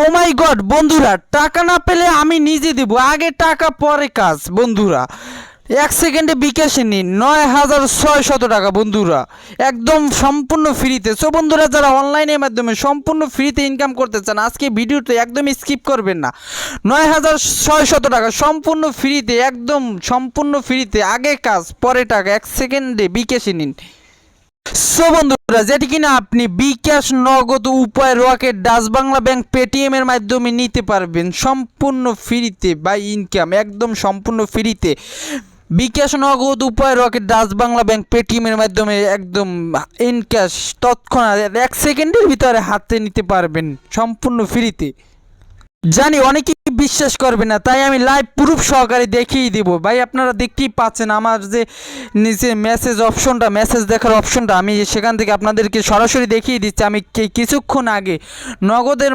ও মাই god বন্ধুরা, টাকা না পেলে আমি নিজে দেব, আগে টাকা পরে কাজ। বন্ধুরা 1 সেকেন্ডে বিকাশে নিন 9600 টাকা বন্ধুরা, একদম সম্পূর্ণ ফ্রিতে। সো বন্ধুরা, যারা অনলাইনের মাধ্যমে সম্পূর্ণ ফ্রিতে ইনকাম করতে চান, আজকে ভিডিওতে একদম স্কিপ করবেন না। 9600 টাকা সম্পূর্ণ ফ্রিতে, একদম সম্পূর্ণ ফ্রিতে, আগে কাজ পরে টাকা, 1 সেকেন্ডে বিকাশে নিন। সো বন্ধুরা, যেটি কিনা আপনি বিকাশ, নগদ, উপায়, rocket, Dutch Bangla bank, Paytm এর মাধ্যমে নিতে পারবেন সম্পূর্ণ ফ্রিতে বাই ইনকাম, একদম সম্পূর্ণ ফ্রিতে। বিকাশ, নগদ, উপায়, rocket, Dutch Bangla bank, Paytm এর মাধ্যমে একদম ইনক্যাশ তৎক্ষণাৎ 1 সেকেন্ডের ভিতরে হাতে নিতে পারবেন সম্পূর্ণ ফ্রিতে। জানি অনেকেই বিশ্বাস করবে না, তাই আমি লাইভ প্রুফ সহকারে দেখিয়ে দিব। ভাই আপনারা দেখতেই পাচ্ছেন আমার যে নিচে মেসেজ দেখার অপশনটা, আমি সেখান থেকে আপনাদেরকে সরাসরি দেখিয়ে দিচ্ছি। আমি কিছুক্ষণ আগে নগদের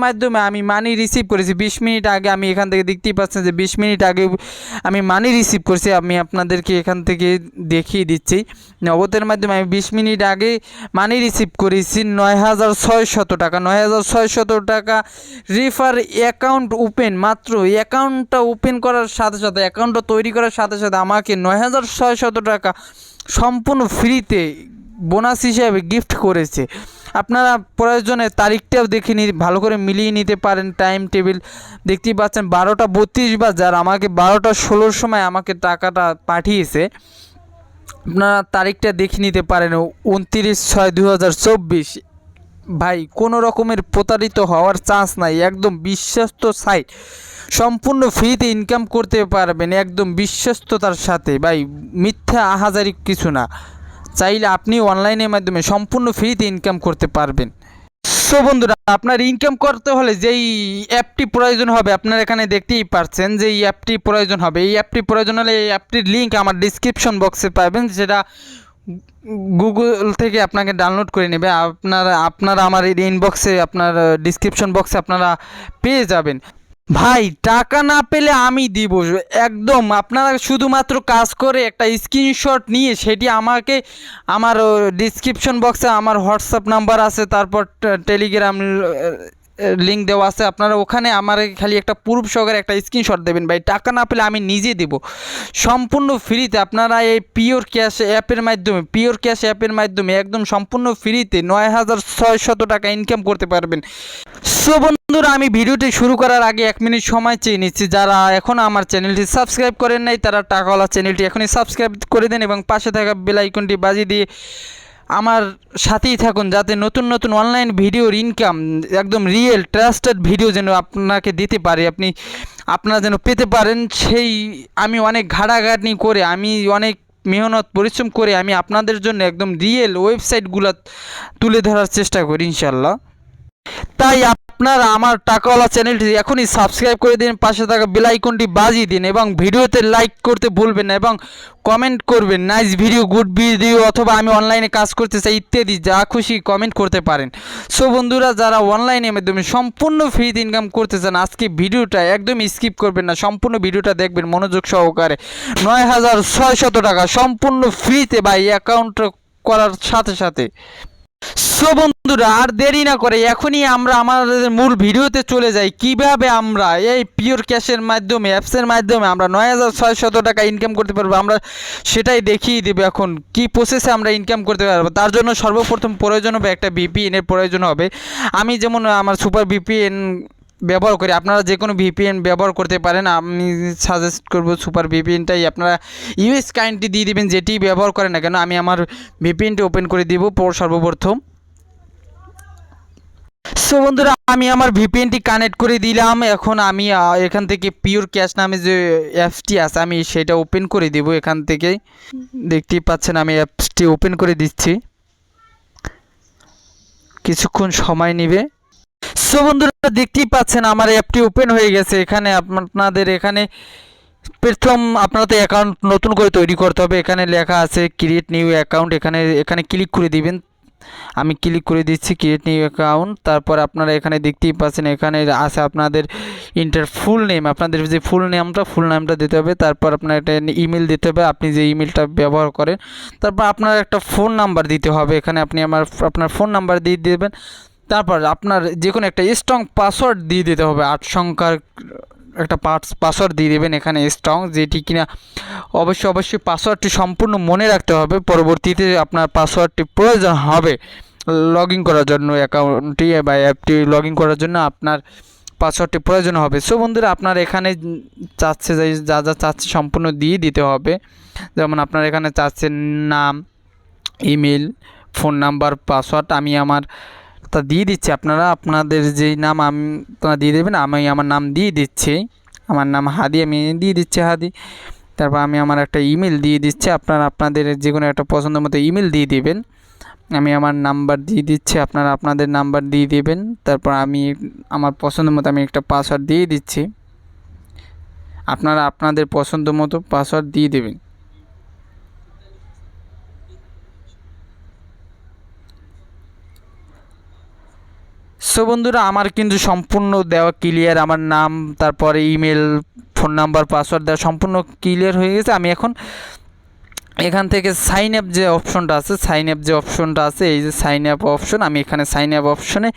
মাধ্যমে আমি মানি রিসিভ করেছি। 20 মিনিট আগে আমি এখান থেকে দেখতেই পাচ্ছেন যে 20 মিনিট আগে আমি মানি রিসিভ করছি। আমি আপনাদেরকে এখান থেকে দেখিয়ে দিচ্ছি। নগদের মাধ্যমে আমি 20 মিনিট আগে মানি রিসিভ করেছি 9600 টাকা। 9600 টাকা রিফার অ্যাকাউন্ট ওপেন, মাত্র অ্যাকাউন্টটা ওপেন করার সাথে সাথে, অ্যাকাউন্টটা তৈরি করার সাথে সাথে আমাকে 9600 টাকা সম্পূর্ণ ফ্রিতে বোনাস হিসেবে গিফট করেছে। আপনারা প্রয়োজনে তারিখটাও দেখে ভালো করে মিলিয়ে নিতে পারেন। টাইম টেবিল দেখতেই পাচ্ছেন 12টা 32 বাজার, আমাকে 12টা 16 সময় আমাকে টাকাটা পাঠিয়েছে। আপনারা তারিখটা দেখে নিতে পারেন 29/6/2024। ভাই কোনো রকমের প্রতারিত হওয়ার চান্স নাই, একদম বিশ্বস্ত সাইট, সম্পূর্ণ ফ্রিতে ইনকাম করতে পারবেন একদম বিশ্বস্ততার সাথে। ভাই মিথ্যা আহাজারি কিছু না, চাইলে আপনি অনলাইনের মাধ্যমে সম্পূর্ণ ফ্রিতে ইনকাম করতে পারবেন। সো বন্ধুরা, আপনার ইনকাম করতে হলে যেই অ্যাপটি প্রয়োজন হবে, আপনারা এখানে দেখতেই পাচ্ছেন যে এই অ্যাপটি প্রয়োজন হবে। এই অ্যাপটি প্রয়োজন হলে এই অ্যাপটির লিঙ্ক আমার ডিসক্রিপশন বক্সে পাবেন, যেটা গুগল থেকে আপনাকে ডাউনলোড করে নেবে। আপনারা আমার ইনবক্সে, আপনার ডিসক্রিপশন বক্সে আপনারা পেয়ে যাবেন। ভাই টাকা না পেলে আমি দিব, একদম আপনারা শুধুমাত্র কাজ করে একটা স্ক্রিনশট নিয়ে সেটি আমাকে, আমার ডিসক্রিপশন বক্সে আমার হোয়াটসঅ্যাপ নাম্বার আছে, তারপর টেলিগ্রাম লিঙ্ক দেওয়া আছে, আপনারা ওখানে আমার খালি একটা প্রুফ সহকারে একটা স্ক্রিনশট দেবেন। ভাই টাকা না পেলে আমি নিজে দেব সম্পূর্ণ ফ্রিতে। আপনারা এই পিওর ক্যাশ অ্যাপের মাধ্যমে একদম সম্পূর্ণ ফ্রিতে 9600 টাকা ইনকাম করতে পারবেন। সো বন্ধুরা, আমি ভিডিওটি শুরু করার আগে 1 মিনিট সময় চেয়ে নিচ্ছি। যারা এখন আমার চ্যানেলটি সাবস্ক্রাইব করেন নাই, তারা টাকাওয়ালা চ্যানেলটি এখনই সাবস্ক্রাইব করে দেন এবং পাশে থাকা বেল আইকনটি বাজিয়ে দিয়ে আমার সাথেই থাকুন, যাতে নতুন নতুন অনলাইন ভিডিওর ইনকাম, একদম রিয়েল ট্রাস্টেড ভিডিও যেন আপনাকে দিতে পারে, আপনারা যেন পেতে পারেন। সেই আমি অনেক ঘাটাঘাটি করে, আমি অনেক মেহনত পরিশ্রম করে আমি আপনাদের জন্য একদম রিয়েল ওয়েবসাইটগুলো তুলে ধরার চেষ্টা করি ইনশাল্লাহ। তাই আপনারা আমার টাকাওয়ালা চ্যানেলটি এখনই সাবস্ক্রাইব করে দিন, পাশে থাকা বেল আইকনটি বাজিয়ে দিন এবং ভিডিওতে লাইক করতে ভুলবেন না এবং কমেন্ট করবেন নাইস ভিডিও, গুড ভিডিও, অথবা আমি অনলাইনে কাজ করতে চাই ইত্যাদি যা খুশি কমেন্ট করতে পারেন। সো বন্ধুরা, যারা অনলাইনের মাধ্যমে সম্পূর্ণ ফ্রিতে ইনকাম করতে চান, আজকে ভিডিওটা একদম স্কিপ করবেন না, সম্পূর্ণ ভিডিওটা দেখবেন মনোযোগ সহকারে। 9600 টাকা সম্পূর্ণ ফ্রিতে ভাই অ্যাকাউন্ট করার সাথে সাথে। সো বন্ধুরা, আর দেরি না করে এখনই আমরা আমাদের মূল ভিডিওতে চলে যাই। কিভাবে আমরা এই পিওর ক্যাশের মাধ্যমে, অ্যাপসের মাধ্যমে আমরা 9600 টাকা ইনকাম করতে পারবো, আমরা সেটাই দেখিয়ে দেবো। এখন কি প্রসেসে আমরা ইনকাম করতে পারবো, তার জন্য সর্বপ্রথম প্রয়োজন হবে একটা ভিপিএনের প্রয়োজন হবে। আমি যেমন আমার সুপার ভিপিএন ব্যবহার করি, আপনারা যে কোনো ভিপিএন ব্যবহার করতে পারেন। আমি সাজেস্ট করব সুপার ভিপিএনটাই আপনারা ইউএস কারেন্টটি দিয়ে দেবেন, যেটি ব্যবহার করেন না কেন। আমি আমার ভিপিএনটি ওপেন করে দিব সর্বপ্রথম। সো বন্ধুরা, আমি আমার ভিপিএনটি কানেক্ট করে দিলাম। এখন আমি এখান থেকে পিওর ক্যাশ নামে যে অ্যাপসটি আছে আমি সেটা ওপেন করে দেব। এখান থেকে দেখতেই পাচ্ছেন আমি অ্যাপসটি ওপেন করে দিচ্ছি, কিছুক্ষণ সময় নেবে। সো বন্ধুরা, দেখতেই পাচ্ছেন আমার অ্যাপটি ওপেন হয়ে গেছে। এখানে আপনাদের এখানে প্রথম আপনাদের অ্যাকাউন্ট নতুন করে তৈরি করতে হবে। এখানে লেখা আছে ক্রিয়েট নিউ অ্যাকাউন্ট, এখানে ক্লিক করে দিবেন। আমি ক্লিক করে দিচ্ছি ক্রিয়েট নিউ অ্যাকাউন্ট। তারপর আপনারা এখানে দেখতেই পাচ্ছেন এখানে আছে আপনাদের ইন্টার ফুল নেম, আপনাদের যে ফুল নামটা দিতে হবে। তারপর আপনার একটা ইমেল দিতে হবে, আপনি যে ইমেলটা ব্যবহার করেন। তারপর আপনার একটা ফোন নাম্বার দিতে হবে, এখানে আপনি আপনার ফোন নাম্বার দিয়ে দেবেন। তারপর আপনার যে কোনো একটা স্ট্রং পাসওয়ার্ড দিয়ে দিতে হবে, 8 সংখ্যার একটা পাসওয়ার্ড দিয়ে দেবেন এখানে স্ট্রং, যেটি কিনা অবশ্যই পাসওয়ার্ডটি সম্পূর্ণ মনে রাখতে হবে। পরবর্তীতে আপনার পাসওয়ার্ডটি প্রয়োজন হবে লগ ইন করার জন্য, অ্যাকাউন্টটি বা অ্যাপটি লগ ইন করার জন্য আপনার পাসওয়ার্ডটি প্রয়োজন হবে। সো বন্ধুরা, আপনার এখানে চাচ্ছে যা চাচ্ছে সম্পূর্ণ দিয়ে দিতে হবে। যেমন আপনার এখানে চাচ্ছেন নাম, ইমেল, ফোন নাম্বার, পাসওয়ার্ড। আমি আমার তা দিয়ে দিচ্ছি, আপনারা আপনাদের যেই নাম আপনারা দিয়ে দেবেন। আমি আমার নাম দিয়ে দিচ্ছি, আমার নাম হাদি, আমি দিয়ে দিচ্ছি হাদি। তারপর আমি আমার একটা ইমেল দিয়ে দিচ্ছি, আপনারা আপনাদের যে কোনো একটা পছন্দ মতো ইমেল দিয়ে দিবেন। আমি আমার নাম্বার দিয়ে দিচ্ছি, আপনারা আপনাদের নাম্বার দিয়ে দেবেন। তারপর আমি আমার পছন্দ মতো আমি একটা পাসওয়ার্ড দিয়ে দিচ্ছি, আপনারা আপনাদের পছন্দ মতো পাসওয়ার্ড দিয়ে দেবেন। সো বন্ধুরা, আমার কিন্তু সম্পূর্ণ দেওয়া ক্লিয়ার, আমার নাম, তারপরে ইমেল, ফোন নাম্বার, পাসওয়ার্ড দেওয়া সম্পূর্ণ ক্লিয়ার হয়ে গেছে। আমি এখন এখান থেকে সাইন আপ যে অপশনটা আছে, এই যে সাইন আপ অপশন, আমি এখানে সাইন আপ অপশনে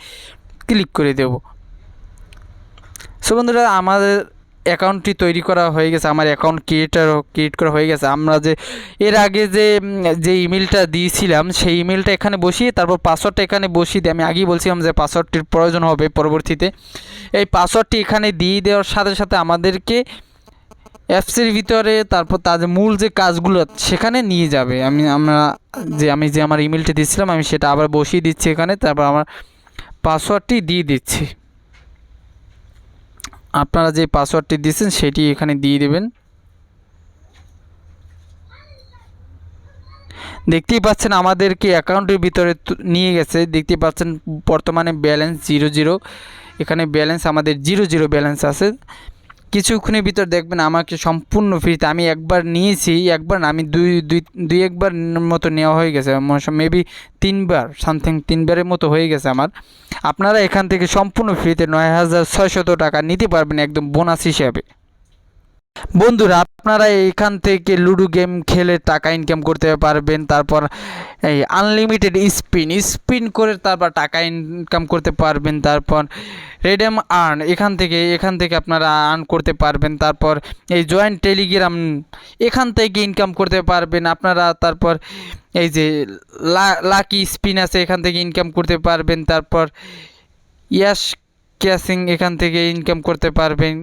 ক্লিক করে দেব। সো বন্ধুরা, আমাদের অ্যাকাউন্টটি তৈরি করা হয়ে গেছে, আমার অ্যাকাউন্ট ক্রিয়েট করা হয়ে গেছে। আমরা যে এর আগে যে ইমেলটা দিয়েছিলাম সেই ইমেলটা এখানে বসিয়ে তারপর পাসওয়ার্ডটা এখানে বসিয়ে দিই। আমি আগেই বলছিলাম যে পাসওয়ার্ডটির প্রয়োজন হবে পরবর্তীতে। এই পাসওয়ার্ডটি এখানে দিয়ে দেওয়ার সাথে সাথে আমাদেরকে অ্যাপসের ভিতরে তারপর তাদের মূল যে কাজগুলো সেখানে নিয়ে যাবে। আমি আমার ইমেলটি দিয়েছিলাম আমি সেটা আবার বসিয়ে দিচ্ছি এখানে। তারপর আমার পাসওয়ার্ডটি দিয়ে দিচ্ছি, আপনারা যে পাসওয়ার্ডটি দিয়েছেন সেটি এখানে দিয়ে দেবেন। দেখতেই পাচ্ছেন আমাদেরকে অ্যাকাউন্টের ভিতরে নিয়ে গেছে। দেখতেই পাচ্ছেন বর্তমানে ব্যালেন্স 0 এখানে ব্যালেন্স আমাদের 0 ব্যালেন্স আছে। কিছুক্ষণের ভিতর দেখবেন আমাকে সম্পূর্ণ ফ্রিতে, আমি একবার নিয়েছি, একবার না আমি দুই একবার মতো নেওয়া হয়ে গেছে, মেবি 3বার সামথিং 3বারের মতো হয়ে গেছে আমার। আপনারা এখান থেকে সম্পূর্ণ ফ্রিতে 9600 টাকা নিতে পারবেন একদম বোনাস হিসাবে। বন্ধুরা, আপনারা এখান থেকে লুডো গেম খেলে টাকা ইনকাম করতে পারবেন। তারপর এই আনলিমিটেড স্পিন করে তারপর টাকা ইনকাম করতে পারবেন। তারপর রেডেম আর্ন এখান থেকে আপনারা আর্ন করতে পারবেন। তারপর এই জয়েন্ট টেলিগ্রাম এখান থেকে ইনকাম করতে পারবেন আপনারা। তারপর এই যে লাকি স্পিন আছে এখান থেকে ইনকাম করতে পারবেন। তারপর ইয়াস ক্যাশিং এখান থেকে ইনকাম করতে পারবেন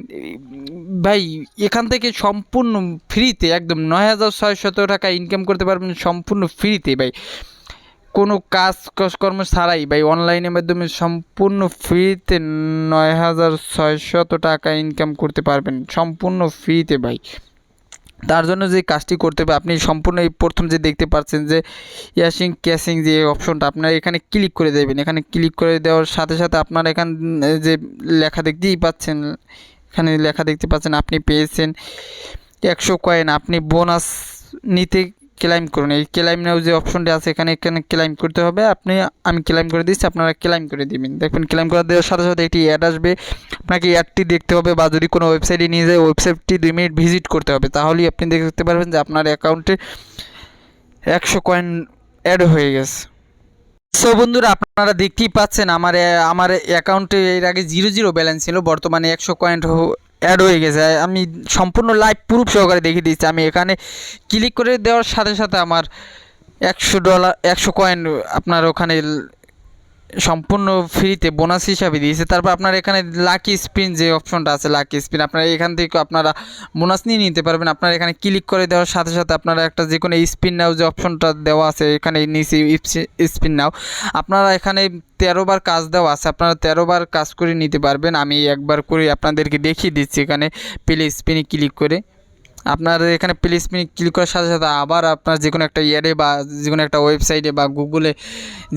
ভাই। এখান থেকে সম্পূর্ণ ফ্রিতে একদম 9600 টাকা ইনকাম করতে পারবেন সম্পূর্ণ ফ্রিতে ভাই, কোনো কাজকর্ম ছাড়াই ভাই, অনলাইনের মাধ্যমে সম্পূর্ণ ফ্রিতে 9600 টাকা ইনকাম করতে পারবেন সম্পূর্ণ ফ্রিতে ভাই। তার জন্য যে কাজটি করতে হবে, আপনি সম্পূর্ণ এই প্রথম যে দেখতে পাচ্ছেন যে ইয়াসিং ক্যাশিং যে অপশনটা, আপনারা এখানে ক্লিক করে দেবেন। এখানে ক্লিক করে দেওয়ার সাথে সাথে আপনারা এখানে যে লেখা দেখতেই পাচ্ছেন, এখানে লেখা দেখতে পাচ্ছেন আপনি পেয়েছেন 100 কয়েন, আপনি বোনাস নিতে ক্লেম করুন। এই ক্লেম নাও যে অপশনটি আছে এখানে ক্লেম করতে হবে। আমি ক্লেম করে দিচ্ছি, আপনারা ক্লেম করে দিবেন। দেখবেন ক্লেম করে দেওয়ার সাথে সাথে একটি অ্যাড আসবে, আপনাকে অ্যাডটি দেখতে হবে, বা যদি কোনো ওয়েবসাইটে নিয়ে যায় ওয়েবসাইটটি 2 মিনিট ভিজিট করতে হবে, তাহলেই আপনি দেখতে পারবেন যে আপনার অ্যাকাউন্টে 100 কয়েন অ্যাড হয়ে গেছে। সো বন্ধুরা, আপনারা দেখতেই পাচ্ছেন আমার অ্যাকাউন্টে এর আগে 0 ব্যালেন্স ছিল, বর্তমানে 100 কয়েন অ্যাড হয়ে গেছে। আমি সম্পূর্ণ লাইভ প্রুফ সহকারে দেখিয়ে দিচ্ছি। আমি এখানে ক্লিক করে দেওয়ার সাথে সাথে আমার $100 কয়েন আপনার ওখানে সম্পূর্ণ ফ্রিতে বোনাস হিসাবে দিয়েছে। তারপর আপনার এখানে লাকি স্পিন যে অপশনটা আছে, লাকি স্পিন, আপনারা এখান থেকে আপনারা বোনাস নিয়ে নিতে পারবেন। আপনারা এখানে ক্লিক করে দেওয়ার সাথে সাথে আপনারা একটা যে কোনো স্পিন নাও যে অপশনটা দেওয়া আছে এখানে নিচে স্পিন নাও, আপনারা এখানে 13বার কাজ দেওয়া আছে, আপনারা 13বার কাজ করে নিতে পারবেন। আমি একবার করে আপনাদেরকে দেখিয়ে দিচ্ছি। এখানে প্লে স্পিনে ক্লিক করে আপনার এখানে প্লে স্পিনে ক্লিক করার সাথে সাথে আবার আপনার যে কোনো একটা ইয়ারে বা যে কোনো একটা ওয়েবসাইটে বা গুগলে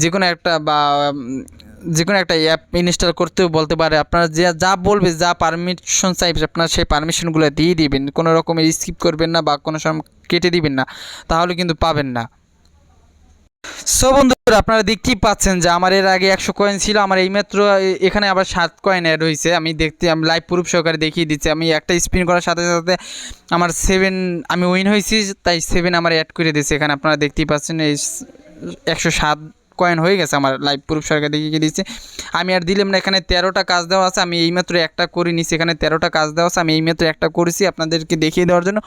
যে কোনো একটা অ্যাপ ইনস্টল করতেও বলতে পারে। আপনারা যা বলবে, যা পারমিশন চাইবে আপনার সেই পারমিশনগুলো দিয়ে দিবেন, কোনো রকমের স্কিপ করবেন না বা কোনো সময় কেটে দিবেন না, তাহলে কিন্তু পাবেন না। সো বন্ধুরা, আপনারা দেখতেই পাচ্ছেন যে আমার এর আগে 100 কয়েন ছিল, আমার এইমাত্র এখানে আবার 7 কয়েন অ্যাড হয়েছে। আমি লাইভ প্রুফ সহকারে দেখিয়ে দিচ্ছি। আমি একটা স্পিন করার সাথে সাথে আমার 7 আমি উইন হয়েছি, তাই 7 আমার অ্যাড করে দিয়েছে। এখানে আপনারা দেখতেই পাচ্ছেন এই 107 কয়েন হয়ে গেছে আমার লাইভ প্রুফ সরকার দেখিয়ে দিচ্ছে। আমি আর দিলাম না, এখানে 13টা কাজ দেওয়া আছে, আমি এইমাত্র একটা করে নিছি। এখানে 13টা কাজ দেওয়া আছে, আমি এইমাত্র একটা করেছি আপনাদেরকে দেখিয়ে দেওয়ার জন্য।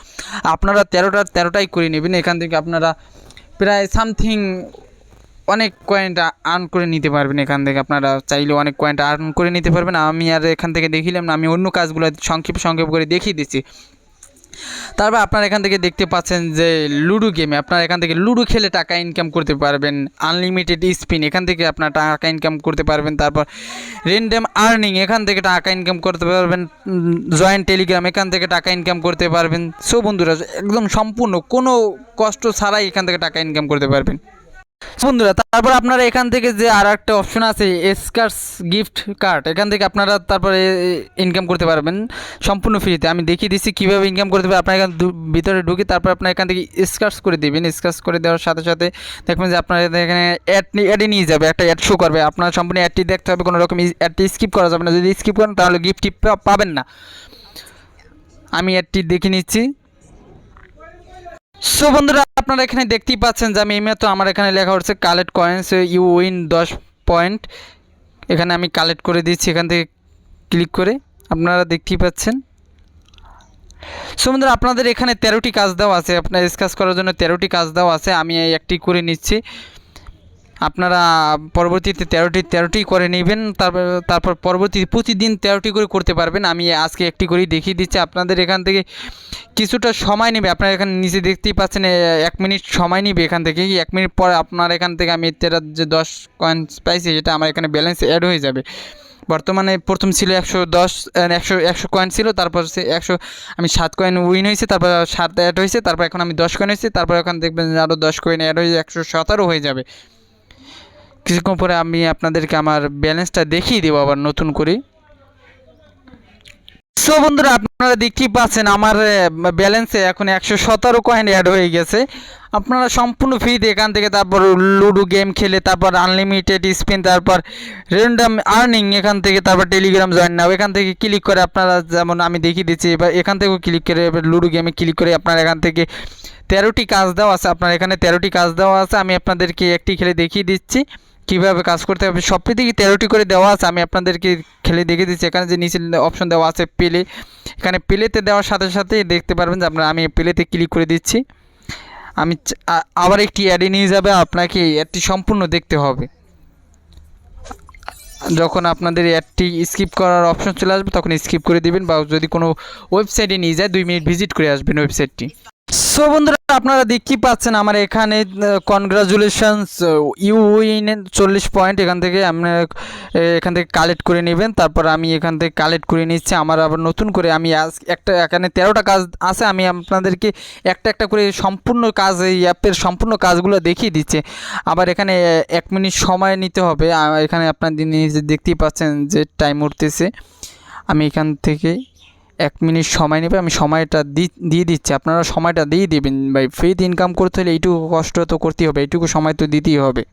আপনারা 13টাই করে নেবেন। এখান থেকে আপনারা প্রায় সামথিং অনেক কয়েন আর্ন করে নিতে পারবেন। এখান থেকে আপনারা চাইলে অনেক কয়েন আর্ন করে নিতে পারবেন। আমি আর এখান থেকে দেখিলাম না, আমি অন্য কাজগুলো সংক্ষেপ করে দেখিয়ে দিচ্ছি। তারপর আপনারা এখান থেকে দেখতে পাচ্ছেন যে লুডো গেমে আপনারা এখান থেকে লুডো খেলে টাকা ইনকাম করতে পারবেন। আনলিমিটেড স্পিন, এখান থেকে আপনারা টাকা ইনকাম করতে পারবেন। তারপর র্যান্ডম আর্নিং, এখান থেকে টাকা ইনকাম করতে পারবেন। জয়েন টেলিগ্রাম, এখান থেকে টাকা ইনকাম করতে পারবেন। সো বন্ধুরা, একদম সম্পূর্ণ কোনো কষ্ট ছাড়াই এখান থেকে টাকা ইনকাম করতে পারবেন বন্ধুরা। তারপর আপনারা এখান থেকে যে আর একটা অপশন আছে স্কার্স গিফট কার্ড, এখান থেকে আপনারা তারপরে ইনকাম করতে পারবেন সম্পূর্ণ ফ্রিতে। আমি দেখিয়ে দিচ্ছি কীভাবে ইনকাম করতে পারবেন। আপনার এখান ভিতরে ঢুকি, তারপর আপনার এখান থেকে স্কার্স করে দেবেন। স্কার্স করে দেওয়ার সাথে সাথে দেখবেন যে আপনার এখানে অ্যাডে নিয়ে যাবে, একটা অ্যাড শো করবে। আপনার সম্পূর্ণ অ্যাডটি দেখতে হবে, কোনো রকম অ্যাডটি স্কিপ করা যাবে না। যদি স্কিপ করেন তাহলে গিফট পাবেন না। আমি অ্যাডটি দেখে নিচ্ছি। সো বন্ধুরা, আপনারা এখানে দেখতেই পাচ্ছেন যে আমি এইমাত্র আমার এখানে লেখা হচ্ছে collect coins you win 10 point. এখানে আমি কালেক্ট করে দিচ্ছি, এখান থেকে ক্লিক করে আপনারা দেখতেই পাচ্ছেন। সো বন্ধুরা, আপনাদের এখানে 13টি কাজ দেওয়া আছে, আপনার স্কাচ করার জন্য 13টি কাজ দেওয়া আছে। আমি একটি করে নিচ্ছি, আপনারা পরবর্তীতে 13টি করে নেবেন। তারপর পরবর্তীতে প্রতিদিন 13টি করে করতে পারবেন। আমি আজকে একটি করেই দেখিয়ে দিচ্ছি। আপনাদের এখান থেকে কিছুটা সময় নেবে, আপনারা এখানে নিচে দেখতেই পাচ্ছেন 1 মিনিট সময় নেবে। এখান থেকে 1 মিনিট পর আপনার এখান থেকে আমি 13 যে 10 কয়েন পাইছি সেটা আমার এখানে ব্যালেন্স অ্যাড হয়ে যাবে। বর্তমানে প্রথম ছিল 100 কয়েন ছিল, তারপর সে 100 আমি 7 কয়েন উইন হয়েছে, তারপর 7 অ্যাড হয়েছে, তারপর এখন আমি 10 কয়েন হয়েছে, তারপর এখন দেখবেন আরও 10 কয়েন অ্যাড হয়ে 117 হয়ে যাবে। কিছুক্ষণ পরে আমি আপনাদেরকে আমার ব্যালেন্সটা দেখিয়ে দেবো আবার নতুন করে। সো বন্ধুরা, আপনারা দেখতেই পাচ্ছেন আমার ব্যালেন্সে এখন 117 কয়েন অ্যাড হয়ে গেছে। আপনারা সম্পূর্ণ ফ্রিতে এখান থেকে তারপর লুডো গেম খেলে, তারপর আনলিমিটেড স্পিন, তারপর র্যান্ডম আর্নিং, এখান থেকে তারপর টেলিগ্রাম জয়েন নাও, এখান থেকে ক্লিক করে আপনারা, যেমন আমি দেখিয়ে দিচ্ছি, এবার এখান থেকেও ক্লিক করে এবার লুডো গেমে ক্লিক করে আপনারা এখান থেকে 13টি কাজ দেওয়া আছে। আপনার এখানে 13টি কাজ দেওয়া আছে। আমি আপনাদেরকে একটি খেলে দেখিয়ে দিচ্ছি কীভাবে কাজ করতে হবে। সবটি থেকে 13টি করে দেওয়া আছে, আমি আপনাদেরকে খেলে দেখিয়ে দিচ্ছি। এখানে যে নিচে অপশন দেওয়া আছে প্লে, এখানে প্লেতে দেওয়ার সাথে সাথে দেখতে পারবেন যে আমি প্লেতে ক্লিক করে দিচ্ছি। আমি আবার একটি অ্যাডে নিয়ে যাবে, আপনাকে অ্যাডটি সম্পূর্ণ দেখতে হবে। যখন আপনাদের অ্যাডটি স্কিপ করার অপশন চলে আসবে তখন স্কিপ করে দিবেন, বা যদি কোনো ওয়েবসাইটে নিয়ে যায় 2 মিনিট ভিজিট করে আসবেন ওয়েবসাইটটি। সো বন্ধুরা, আপনারা দেখতেই পাচ্ছেন আমার এখানে কনগ্রাচুলেশনস ইউ উইন 40 পয়েন্ট। এখান থেকে আপনারা এখান থেকে কালেক্ট করে নেবেন। তারপর আমি এখান থেকে কালেক্ট করে নিচ্ছি। আমার আবার নতুন করে আমি এখানে 13টা কাজ আছে, আমি আপনাদেরকে একটা করে সম্পূর্ণ কাজ, এই অ্যাপের সম্পূর্ণ কাজগুলো দেখিয়ে দিচ্ছি। আবার এখানে 1 মিনিট সময় নিতে হবে। এখানে আপনারা দেখতেই পাচ্ছেন যে টাইম উঠতেছে। আমি এখান থেকে 1 মিনিট সময় নেবে, আমি সময়টা দিয়ে দিচ্ছি। আপনারা সময়টা দিয়ে দিবেন ভাই। ফ্রিতে ইনকাম করতে হলে এইটুকু কষ্ট তো করতেই হবে, এইটুকু সময় তো দিতেই হবে।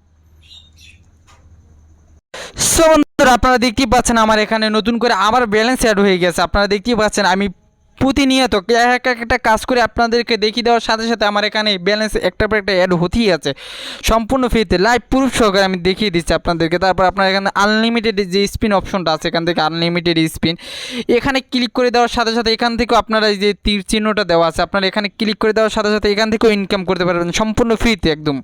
সো বন্ধুরা, আপনারা দেখতেই পাচ্ছেন আমার এখানে নতুন করে আবার ব্যালেন্স অ্যাড হয়ে গেছে। আপনারা দেখতেই পাচ্ছেন আমি প্রতিনিয়ত একটা কাজ করে আপনাদেরকে দেখিয়ে দেওয়ার সাথে সাথে আমার এখানে ব্যালেন্স একটার পর একটা অ্যাড হতেই আছে সম্পূর্ণ ফ্রিতে, লাইভ প্রুফ সহকারে আমি দেখিয়ে দিচ্ছি আপনাদেরকে। তারপর আপনার এখানে আনলিমিটেড যে স্পিন অপশনটা আছে, এখান থেকে আনলিমিটেড স্পিন এখানে ক্লিক করে দেওয়ার সাথে সাথে এখান থেকেও আপনারা এই যে তীর চিহ্নটা দেওয়া আছে, আপনারা এখানে ক্লিক করে দেওয়ার সাথে সাথে এখান থেকেও ইনকাম করতে পারবেন সম্পূর্ণ ফ্রিতে একদম।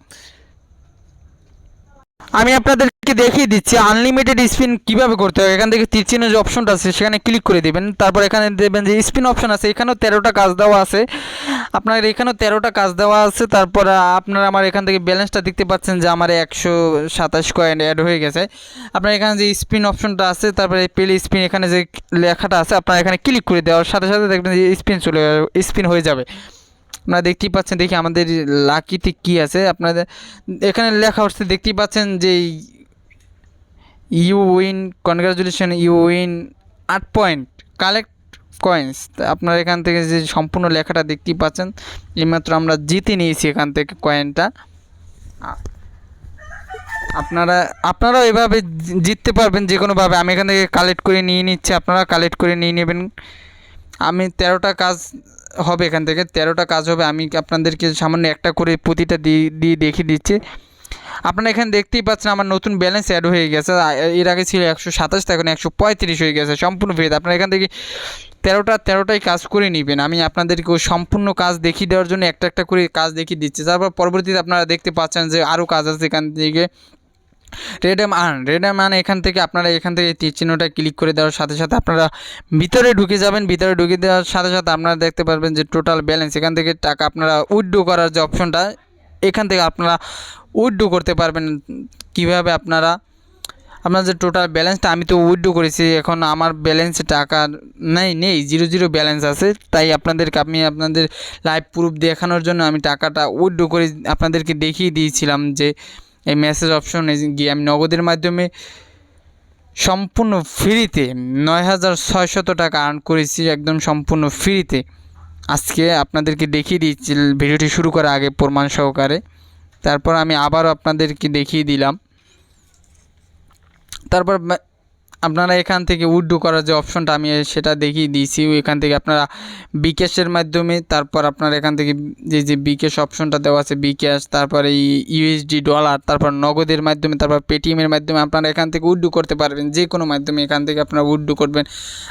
আমি আপনাদেরকে দেখিয়ে দিচ্ছি আনলিমিটেড স্পিন কীভাবে করতে হবে। এখান থেকে তীর চিহ্ন যে অপশনটা আছে সেখানে ক্লিক করে দেবেন। তারপর এখানে দেবেন যে স্পিন অপশন আছে, এখানেও 13টা কাজ দেওয়া আছে। আপনার এখানেও 13টা কাজ দেওয়া আছে। তারপর আপনারা আমার এখান থেকে ব্যালেন্সটা দেখতে পাচ্ছেন যে আমার 127 কয়েন অ্যাড হয়ে গেছে। আপনার এখানে যে স্পিন অপশনটা আছে, তারপরে প্লে স্পিন এখানে যে লেখাটা আছে, আপনারা এখানে ক্লিক করে দেওয়ার সাথে সাথে দেখবেন যে স্পিন হয়ে যাবে। আপনারা দেখতেই পাচ্ছেন। দেখি আমাদের লাকিতে কি আছে, আপনাদের এখানে লেখা হচ্ছে দেখতেই পাচ্ছেন যে you win, congratulation you win 8 point collect coins. আপনারা এখান থেকে যে সম্পূর্ণ লেখাটা দেখতেই পাচ্ছেন, এইমাত্র আমরা জিতে নিয়েছি এখান থেকে কয়েনটা। আপনারাও এভাবে জিততে পারবেন যে কোনোভাবে। আমি এখান থেকে কালেক্ট করে নিয়ে নিচ্ছি, আপনারা কালেক্ট করে নিয়ে নেবেন। আমি 13টা কাজ হবে, এখান থেকে 13টা কাজ হবে। আমি আপনাদেরকে সামান্য একটা করে প্রতিটা দিয়ে দেখিয়ে দিচ্ছি। আপনারা এখানে দেখতেই পাচ্ছেন আমার নতুন ব্যালেন্স অ্যাড হয়ে গেছে। এর আগে ছিল 127, এখন 135 হয়ে গেছে সম্পূর্ণ ফ্রিতে। আপনারা এখান থেকে 13টাই কাজ করে নেবেন। আমি আপনাদেরকে সম্পূর্ণ কাজ দেখিয়ে দেওয়ার জন্য একটা করে কাজ দেখিয়ে দিচ্ছি। তারপর পরবর্তীতে আপনারা দেখতে পাচ্ছেন যে আরও কাজ আছে এখান থেকে রেডেম আর্ন এখান থেকে আপনারা এখান থেকে তীর চিহ্নটা ক্লিক করে দেওয়ার সাথে সাথে আপনারা ভিতরে ঢুকে যাবেন। ভিতরে ঢুকে দেওয়ার সাথে সাথে আপনারা দেখতে পারবেন যে টোটাল ব্যালেন্স, এখান থেকে টাকা আপনারা উইথড্র করার যে অপশনটা, এখান থেকে আপনারা উইথড্র করতে পারবেন। কিভাবে আপনারা আপনার যে টোটাল ব্যালেন্সটা, আমি তো উইথড্র করেছি, এখন আমার ব্যালেন্সে টাকা নেই 0 ব্যালেন্স আছে। তাই আমি আপনাদের লাইভ প্রুফ দেখানোর জন্য আমি টাকাটা উইথড্র করে আপনাদেরকে দেখিয়ে দিয়েছিলাম যে এই মেসেজ অপশনে গিয়ে আমি নগদের মাধ্যমে সম্পূর্ণ ফ্রিতে 9600 টাকা আর্ন করেছি, একদম সম্পূর্ণ ফ্রিতে। আজকে আপনাদেরকে দেখিয়ে দিচ্ছি ভিডিওটি শুরু করার আগে প্রমাণ সহকারে। তারপর আমি আবারও আপনাদেরকে দেখিয়ে দিলাম। তারপর আপনারা এখান থেকে উইথড্র করার যে অপশনটা আমি সেটা দেখিয়ে দিয়েছি। এখান থেকে আপনারা বিকাশের মাধ্যমে, তারপর আপনারা এখান থেকে যে বিকাশ অপশনটা দেওয়া আছে বিকাশ, তারপরে ইউএসডি ডলার, তারপর নগদের মাধ্যমে, তারপর পেটিএমের মাধ্যমে আপনারা এখান থেকে উইথড্র করতে পারবেন। যে কোনো মাধ্যমে এখান থেকে আপনারা উইথড্র করবেন।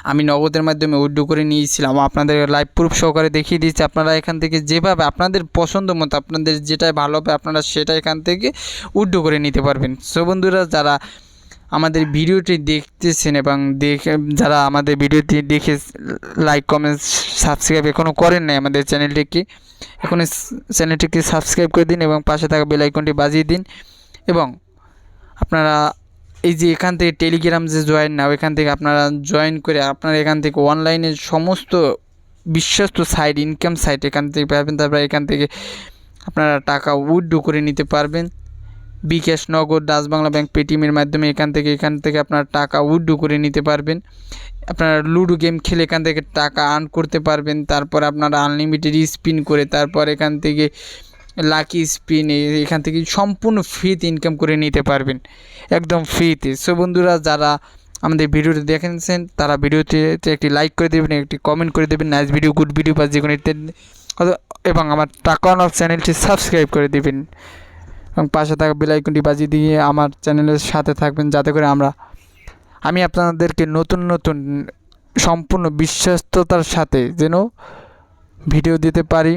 আমি নগদের মাধ্যমে উইথড্র করে নিয়েছিলাম, আপনাদের লাইভ প্রুফ সহকারে দেখিয়ে দিয়েছি। আপনারা এখান থেকে যেভাবে আপনাদের পছন্দ মতো, আপনাদের যেটাই ভালো হবে আপনারা সেটা এখান থেকে উইথড্র করে নিতে পারবেন। সো বন্ধুরা, যারা আমাদের ভিডিওটি দেখতেছেন এবং যারা আমাদের ভিডিওটি দেখে লাইক কমেন্ট সাবস্ক্রাইব এখনও করেন নাই আমাদের চ্যানেলটিকে, এখন চ্যানেলটিকে সাবস্ক্রাইব করে দিন এবং পাশে থাকা বেল আইকনটি বাজিয়ে দিন। এবং আপনারা এই যে এখান থেকে টেলিগ্রাম যে জয়েন নাও, এখান থেকে আপনারা জয়েন করে আপনারা এখান থেকে অনলাইনে সমস্ত বিশ্বস্ত সাইট, ইনকাম সাইট এখান থেকে পাবেন। তারপরে এখান থেকে আপনারা টাকা উইথড্র করে নিতে পারবেন। বিকাশ, নগদ, ডাচ বাংলা ব্যাংক, পেটিএমের মাধ্যমে এখান থেকে আপনারা টাকা উইথড্র করে নিতে পারবেন। আপনারা লুডো গেম খেলে এখান থেকে টাকা আর্ন করতে পারবেন। তারপর আপনারা আনলিমিটেড স্পিন করে, তারপর এখান থেকে লাকি স্পিন, এখান থেকে সম্পূর্ণ ফ্রিতে ইনকাম করে নিতে পারবেন, একদম ফ্রিতে। সো বন্ধুরা, যারা আমাদের ভিডিওটি দেখেছেন তারা ভিডিওতে একটি লাইক করে দেবেন, একটি কমেন্ট করে দেবেন, নাইস ভিডিও, গুড ভিডিও বা যে কোনো ইত্যাদি, এবং আমার টাকা অন চ্যানেলটি সাবস্ক্রাইব করে দেবেন এবং পাশে থাকা বেল আইকনটি বাজিয়ে দিয়ে আমার চ্যানেলের সাথে থাকবেন, যাতে করে আমি আপনাদেরকে নতুন সম্পূর্ণ বিশ্বস্ততার সাথে যেন ভিডিও দিতে পারি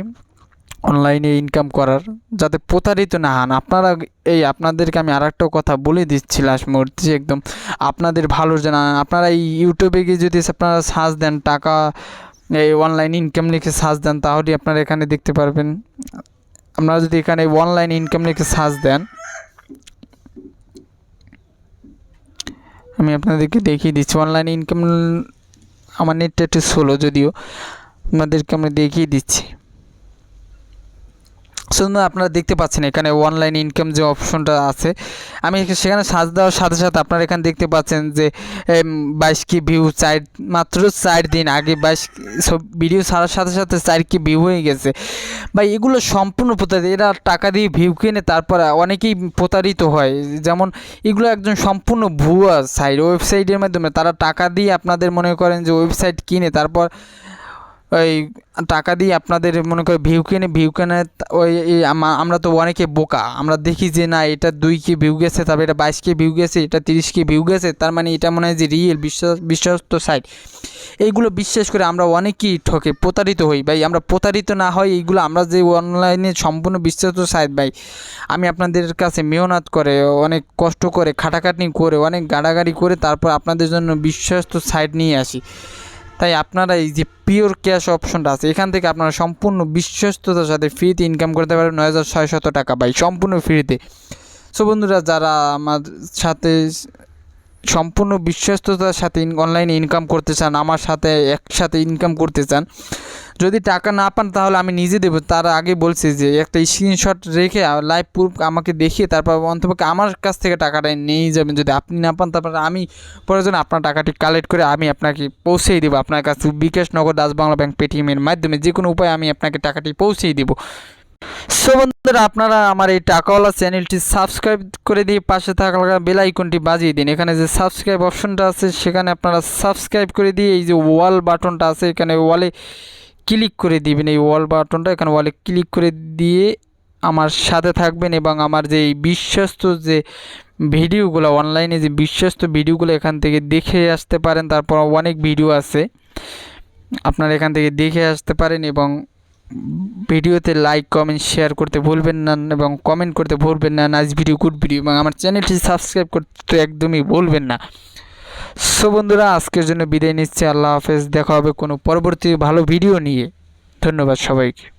অনলাইনে ইনকাম করার, যাতে প্রতারিত না হন আপনারা। আপনাদেরকে আমি আরেকটা কথা বলে দিচ্ছি লাস্ট মুহূর্তে, একদম আপনাদের ভালোর জন্য। আপনারা এই ইউটিউবে গিয়ে যদি আপনারা সার্চ দেন টাকা, এই অনলাইন ইনকাম লিখে সার্চ দেন, তাহলে আপনারা এখানে দেখতে পারবেন। আপনারা যদি এখানে অনলাইন ইনকাম লিখে সার্চ দেন, আমি আপনাদেরকে দেখিয়ে দিচ্ছি অনলাইন ইনকাম। আমার নেটটা একটু স্লো, যদিও আপনাদেরকে আমরা দেখিয়ে দিচ্ছি। শুধু আপনারা দেখতে পাচ্ছেন এখানে অনলাইন ইনকাম যে অপশনটা আছে, আমি সেখানে সার্চ দেওয়ার সাথে সাথে আপনারা এখানে দেখতে পাচ্ছেন যে 22K ভিউ, মাত্র 4 দিন আগে 22 সব ভিডিও ছাড়ার সাথে সাথে 4K ভিউ হয়ে গেছে। বা এগুলো সম্পূর্ণ প্রতারিত, এরা টাকা দিয়ে ভিউ কিনে তারপর অনেকেই প্রতারিত হয়। যেমন এগুলো একজন সম্পূর্ণ ভুয়া সাইট, ওয়েবসাইটের মাধ্যমে তারা টাকা দিয়ে আপনাদের মনে করেন যে ওয়েবসাইট কিনে, তারপর ওই টাকা দিয়ে আপনাদের মনে করে ভিউ কেনে ওই আমরা তো অনেকে বোকা, আমরা দেখি যে না এটা 2K ভিউ গেছে, তারপরে এটা 22K ভিউ গেছে, এটা 30K ভিউ গেছে, তার মানে এটা মনে হয় যে রিয়েল বিশ্বস্ত সাইট। এইগুলো বিশ্বাস করে আমরা অনেকেই ঠকে প্রতারিত হই। ভাই আমরা প্রতারিত না হয়, এইগুলো আমরা যে অনলাইনে সম্পূর্ণ বিশ্বস্ত সাইট, ভাই আমি আপনাদের কাছে মেহনত করে, অনেক কষ্ট করে, খাটাখাটনি করে, অনেক গাড়াগাড়ি করে তারপর আপনাদের জন্য বিশ্বস্ত সাইট নিয়ে আসি। তাই আপনারা এই যে পিওর ক্যাশ অপশনটা আছে, এখান থেকে আপনারা সম্পূর্ণ বিশ্বস্ততার সাথে ফ্রিতে ইনকাম করতে পারবেন 9600 টাকা, ভাই সম্পূর্ণ ফ্রিতে। সো বন্ধুরা, যারা আমার সাথে সম্পূর্ণ বিশ্বস্ততার সাথে অনলাইনে ইনকাম করতে চান, আমার সাথে একসাথে ইনকাম করতে চান, যদি টাকা না পান তাহলে আমি নিজে দেবো। তার আগে বলছি যে একটা স্ক্রিনশট রেখে লাইভ প্রুফ আমাকে দেখিয়ে তারপর অন্তপক্ষে আমার কাছ থেকে টাকাটা নিয়ে যাবেন। যদি আপনি না পান তারপর আমি প্রয়োজন আপনার টাকাটি কালেক্ট করে আমি আপনাকে পৌঁছেই দেবো আপনার কাছে, বিকাশ, নগদ, ডাচ বাংলা ব্যাংক, পেটিএমের মাধ্যমে যে কোনো উপায়ে আমি আপনাকে টাকাটি পৌঁছেই দেবো। সো বন্ধুরা, আপনারা আমার এই টাকাওয়ালা চ্যানেলটি সাবস্ক্রাইব করে দিয়ে পাশে থাকা বেল আইকনটি বাজিয়ে দিন। এখানে যে সাবস্ক্রাইব অপশনটা আছে সেখানে আপনারা সাবস্ক্রাইব করে দিয়ে এই যে ওয়াল বাটনটা আছে এখানে ওয়ালে ক্লিক করে দিবেন। এই ওয়াল বাটনটা এখানে ওয়ালে ক্লিক করে দিয়ে আমার সাথে থাকবেন এবং আমার যে এই বিশ্বস্ত যে ভিডিওগুলো অনলাইনে যে বিশ্বস্ত ভিডিওগুলো এখান থেকে দেখে আসতে পারেন। তারপর অনেক ভিডিও আছে আপনারা এখান থেকে দেখে আসতে পারেন এবং ভিডিওতে লাইক কমেন্ট শেয়ার করতে ভুলবেন না এবং কমেন্ট করতে ভুলবেন না। নাইস ভিডিও, গুড ভিডিও, এবং আমার চ্যানেলটি সাবস্ক্রাইব করতে একদমই ভুলবেন না। সো বন্ধুরা, আজকের জন্য বিদায় নিচ্ছি। আল্লাহ হাফেজ। দেখা হবে কোনো পরবর্তী ভালো ভিডিও নিয়ে। ধন্যবাদ সবাইকে।